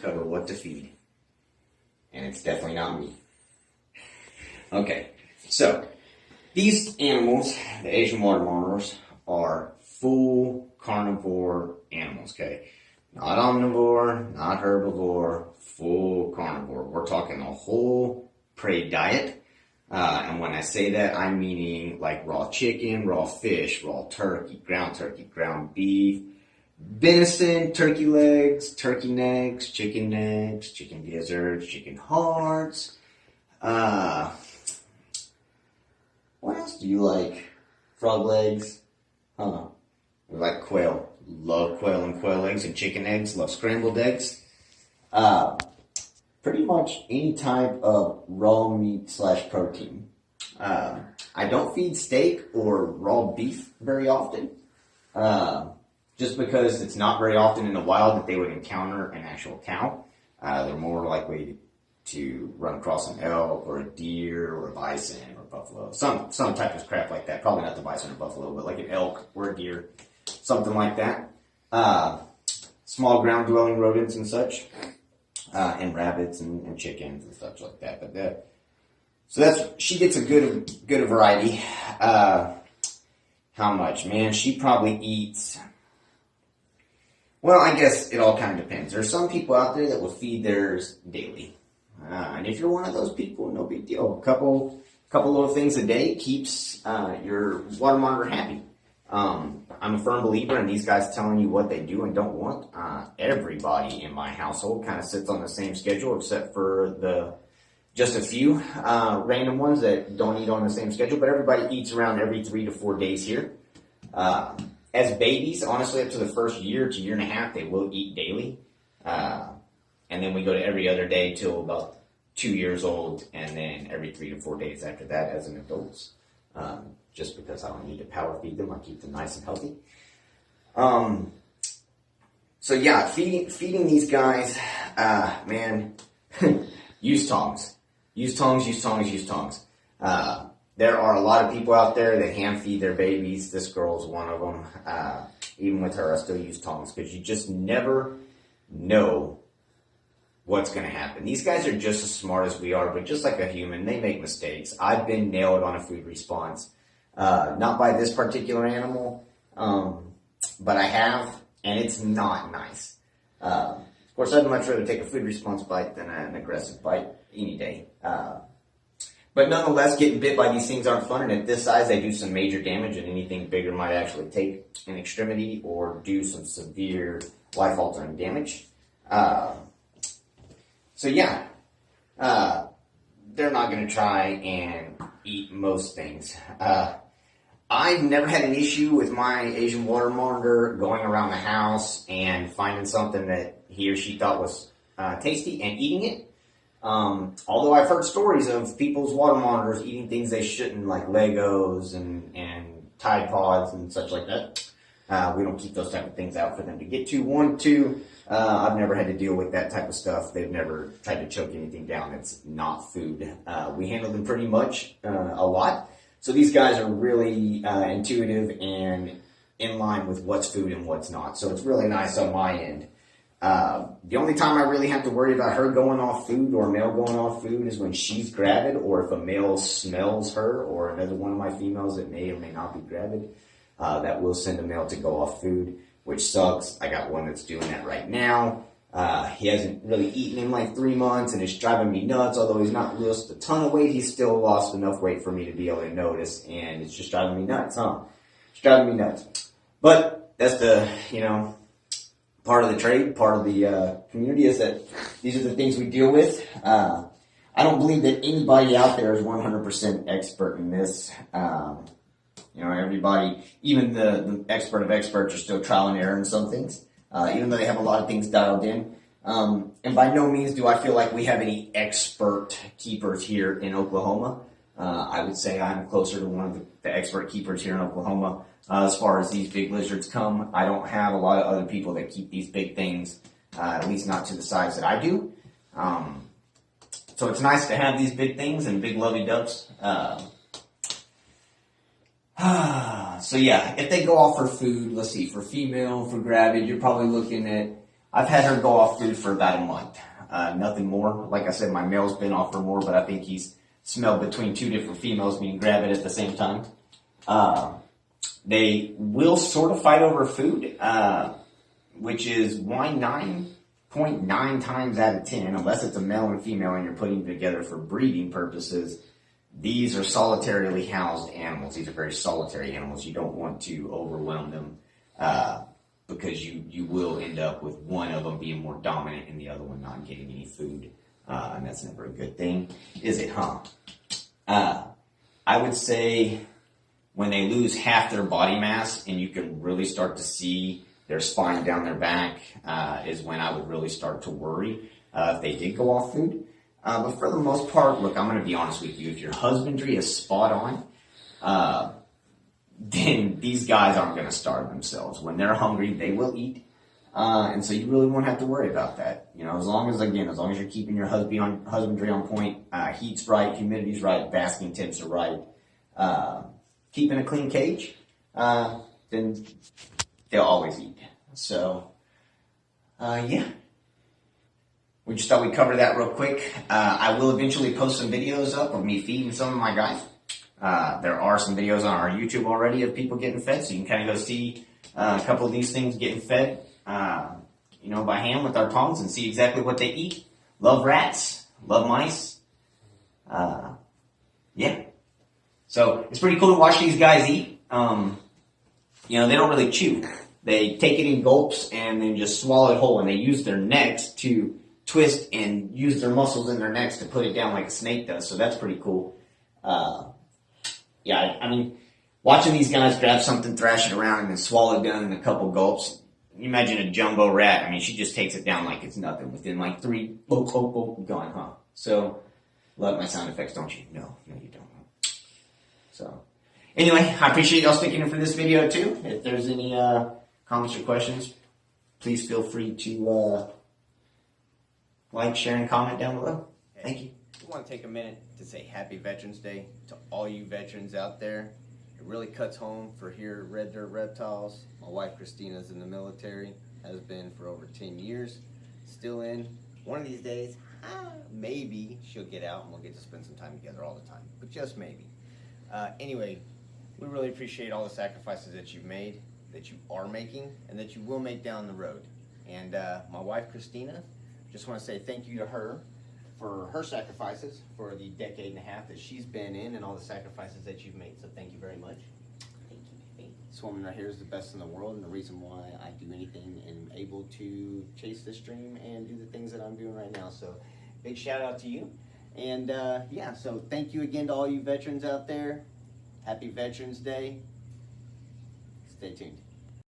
cover what to feed. And it's definitely not me. Okay, so these animals, the Asian water monitors, are full carnivore animals, okay? Not omnivore, not herbivore, full carnivore. We're talking a whole prey diet. And when I say that, I'm meaning like raw chicken, raw fish, raw turkey, ground beef, venison, turkey legs, turkey necks, chicken gizzards, chicken hearts. What else do you like? Frog legs? Huh. We like quail. Love quail and quail eggs and chicken eggs. Love scrambled eggs. Pretty much any type of raw meat / protein. I don't feed steak or raw beef very often. Just because it's not very often in the wild that they would encounter an actual cow. They're more likely to run across an elk or a deer or a bison or a buffalo. Some type of crap like that. Probably not the bison or buffalo, but like an elk or a deer. Something like that. Small ground-dwelling rodents and such. And rabbits and chickens and such like that. But so she gets a good variety. How much? Man, she probably eats... Well, I guess it all kind of depends. There's some people out there that will feed theirs daily. And if you're one of those people, no big deal. A couple little things a day keeps your water monitor happy. I'm a firm believer in these guys telling you what they do and don't want. Everybody in my household kind of sits on the same schedule except for just a few random ones that don't eat on the same schedule, but everybody eats around every 3 to 4 days here. As babies, honestly, up to the first year to year and a half, they will eat daily. And then we go to every other day till about 2 years old, and then every 3 to 4 days after that as an adult. Just because I don't need to power feed them, I keep them nice and healthy. So yeah, feeding these guys, man, use tongs. Use tongs. There are a lot of people out there that hand feed their babies. This girl's one of them. Even with her, I still use tongs because you just never know what's going to happen. These guys are just as smart as we are, but just like a human, they make mistakes. I've been nailed on a food response. Not by this particular animal, but I have, and it's not nice. Of course, I'd much rather take a food response bite than an aggressive bite any day. But nonetheless, getting bit by these things aren't fun, and at this size, they do some major damage, and anything bigger might actually take an extremity or do some severe life-altering damage. So yeah, they're not going to try and eat most things. I've never had an issue with my Asian water monitor going around the house and finding something that he or she thought was tasty and eating it. Although I've heard stories of people's water monitors eating things they shouldn't, like Legos and Tide Pods and such like that. We don't keep those type of things out for them to get to. I've never had to deal with that type of stuff. They've never tried to choke anything down that's not food. We handle them pretty much a lot. So these guys are really intuitive and in line with what's food and what's not. So it's really nice on my end. The only time I really have to worry about her going off food or a male going off food is when she's gravid, or if a male smells her or another one of my females that may or may not be gravid. That will send a male to go off food, which sucks. I got one that's doing that right now. He hasn't really eaten in like 3 months, and it's driving me nuts. Although he's not lost a ton of weight, he's still lost enough weight for me to be able to notice, and it's just driving me nuts, It's driving me nuts. But that's the, part of the trade, part of the community, is that these are the things we deal with. I don't believe that anybody out there is 100% expert in this. Everybody, even the expert of experts, are still trial and error in some things, even though they have a lot of things dialed in. And by no means do I feel like we have any expert keepers here in Oklahoma. I would say I'm closer to one of the expert keepers here in Oklahoma. As far as these big lizards come, I don't have a lot of other people that keep these big things, at least not to the size that I do. So it's nice to have these big things and big lovey dovs. So yeah, if they go off for food, let's see, for female, for gravid, you're probably looking at I've had her go off food for about a month. Nothing more. Like I said, my male's been off for more, but I think he's smelled between two different females being grab it at the same time. They will sort of fight over food, which is why 9.9 times out of 10, unless it's a male and female and you're putting them together for breeding purposes, these are solitarily housed animals. These are very solitary animals. You don't want to overwhelm them because you will end up with one of them being more dominant and the other one not getting any food. And that's never a good thing, is it, huh? I would say when they lose half their body mass and you can really start to see their spine down their back is when I would really start to worry if they did go off food. But for the most part, look, I'm going to be honest with you. If your husbandry is spot on, then these guys aren't going to starve themselves. When they're hungry, they will eat. And so you really won't have to worry about that. You know, as long as you're keeping your husbandry on point, heat's right, humidity's right, basking temps are right, keeping a clean cage, then they'll always eat. So, yeah. We just thought we'd cover that real quick. I will eventually post some videos up of me feeding some of my guys. There are some videos on our YouTube already of people getting fed, so you can kind of go see a couple of these things getting fed, by hand with our tongs and see exactly what they eat. Love rats, love mice. Yeah. So it's pretty cool to watch these guys eat. They don't really chew. They take it in gulps and then just swallow it whole, and they use their necks to twist and use their muscles in their necks to put it down like a snake does. So that's pretty cool. Watching these guys grab something, thrash it around, and then swallow it down in a couple gulps. You imagine a jumbo rat. She just takes it down like it's nothing. Within like 3, gone, huh? So, love my sound effects, don't you? No, you don't. So, anyway, I appreciate y'all sticking in for this video too. If there's any comments or questions, please feel free to like, share, and comment down below. Thank you. I want to take a minute to say Happy Veterans Day to all you veterans out there. It really cuts home for here at Red Dirt Reptiles. My wife Christina's in the military, has been for over 10 years, still in. One of these days, maybe she'll get out and we'll get to spend some time together all the time, but just maybe. Anyway, we really appreciate all the sacrifices that you've made, that you are making, and that you will make down the road. And my wife Christina, just want to say thank you to her for her sacrifices for the decade and a half that she's been in and all the sacrifices that you've made. So thank you very much. Thank you, baby. This woman right here is the best in the world and the reason why I do anything and am able to chase this dream and do the things that I'm doing right now. So big shout out to you. And so thank you again to all you veterans out there. Happy Veterans Day. Stay tuned.